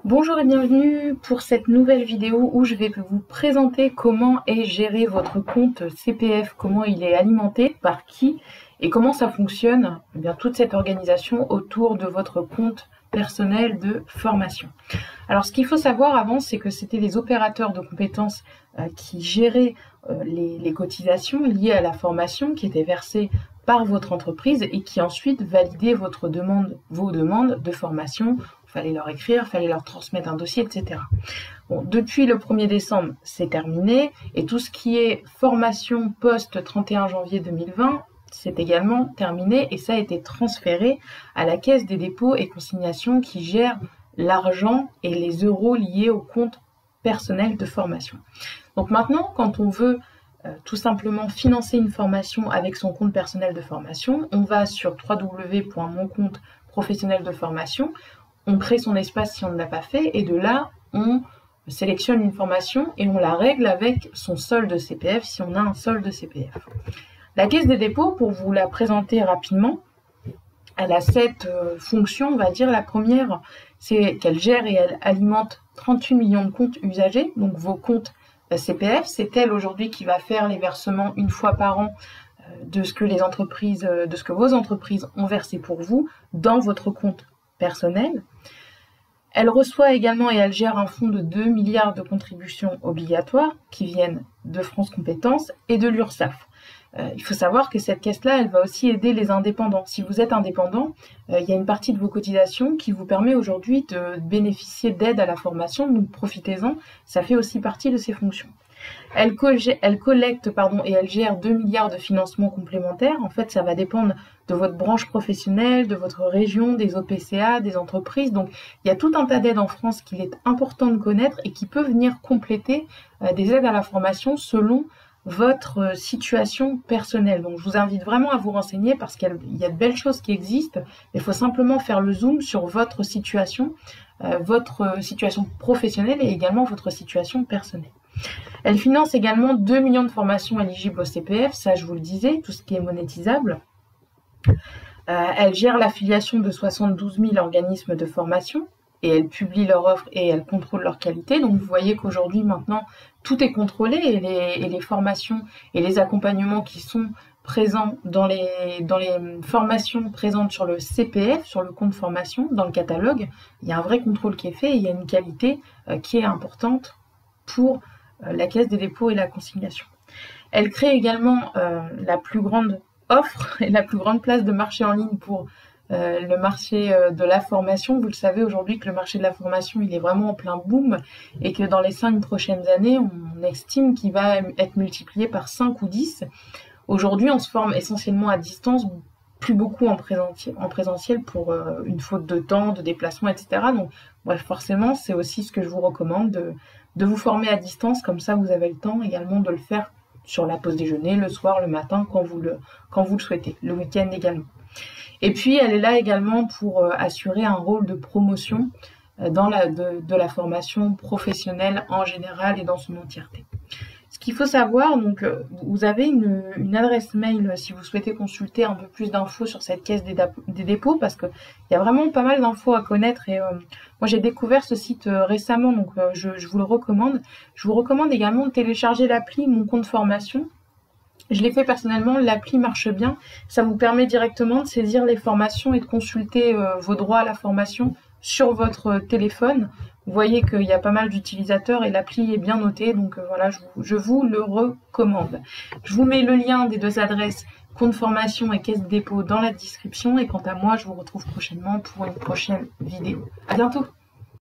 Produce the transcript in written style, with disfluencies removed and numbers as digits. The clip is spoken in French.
Bonjour et bienvenue pour cette nouvelle vidéo où je vais vous présenter comment est géré votre compte CPF, comment il est alimenté, par qui et comment ça fonctionne, eh bien, toute cette organisation autour de votre compte personnel de formation. Alors ce qu'il faut savoir avant, c'est que c'était les opérateurs de compétences qui géraient les cotisations liées à la formation qui étaient versées par votre entreprise et qui ensuite validaient vos demandes de formation. Il fallait leur écrire, il fallait leur transmettre un dossier, etc. Bon, depuis le 1er décembre, c'est terminé et tout ce qui est formation post 31 janvier 2020, c'est également terminé et ça a été transféré à la Caisse des dépôts et consignations qui gère l'argent et les euros liés au compte personnel de formation. Donc maintenant, quand on veut tout simplement financer une formation avec son compte personnel de formation, on va sur www.moncompteprofessionnel-de-formation, on crée son espace si on ne l'a pas fait et de là, on sélectionne une formation et on la règle avec son solde CPF si on a un solde CPF. La Caisse des dépôts, pour vous la présenter rapidement, elle a 7 fonctions, on va dire. La première, c'est qu'elle gère et elle alimente 38 millions de comptes usagers, donc vos comptes CPF. C'est elle aujourd'hui qui va faire les versements une fois par an de ce que vos entreprises ont versé pour vous dans votre compte personnel. Elle reçoit également et elle gère un fonds de 2 milliards de contributions obligatoires qui viennent de France Compétences et de l'URSSAF. Il faut savoir que cette caisse-là, elle va aussi aider les indépendants. Si vous êtes indépendant, il y a une partie de vos cotisations qui vous permet aujourd'hui de bénéficier d'aide à la formation, donc profitez-en, ça fait aussi partie de ses fonctions. Elle collecte et elle gère 2 milliards de financements complémentaires. En fait, ça va dépendre de votre branche professionnelle, de votre région, des OPCA, des entreprises. Donc, il y a tout un tas d'aides en France qu'il est important de connaître et qui peut venir compléter des aides à la formation selon votre situation personnelle. Donc je vous invite vraiment à vous renseigner parce qu'il y a de belles choses qui existent. Il faut simplement faire le zoom sur votre situation professionnelle et également votre situation personnelle. Elle finance également 2 millions de formations éligibles au CPF, ça je vous le disais, tout ce qui est monétisable. Elle gère l'affiliation de 72 000 organismes de formation et elle publie leurs offres et elle contrôle leur qualité. Donc vous voyez qu'aujourd'hui maintenant tout est contrôlé et les formations et les accompagnements qui sont présents dans les formations présentes sur le CPF, sur le compte formation, dans le catalogue, il y a un vrai contrôle qui est fait et il y a une qualité qui est importante pour la Caisse des dépôts et la consignation. Elle crée également la plus grande offre et la plus grande place de marché en ligne pour le marché de la formation. Vous le savez aujourd'hui que le marché de la formation il est vraiment en plein boom et que dans les 5 prochaines années on estime qu'il va être multiplié par 5 ou 10. Aujourd'hui on se forme essentiellement à distance, plus beaucoup en présentiel pour une faute de temps, de déplacement, etc. Donc bref, forcément c'est aussi ce que je vous recommande de vous former à distance, comme ça vous avez le temps également de le faire sur la pause déjeuner, le soir, le matin, quand vous le souhaitez, le week-end également. Et puis, elle est là également pour assurer un rôle de promotion de la formation professionnelle en général et dans son entièreté. Ce qu'il faut savoir, donc, vous avez une adresse mail si vous souhaitez consulter un peu plus d'infos sur cette caisse des dépôts, parce qu'il y a vraiment pas mal d'infos à connaître. Et moi, j'ai découvert ce site récemment, donc je vous le recommande. Je vous recommande également de télécharger l'appli Mon Compte Formation. Je l'ai fait personnellement, l'appli marche bien. Ça vous permet directement de saisir les formations et de consulter vos droits à la formation sur votre téléphone. Vous voyez qu'il y a pas mal d'utilisateurs et l'appli est bien notée. Donc voilà, je vous le recommande. Je vous mets le lien des 2 adresses, compte formation et caisse de dépôt, dans la description. Et quant à moi, je vous retrouve prochainement pour une prochaine vidéo. À bientôt!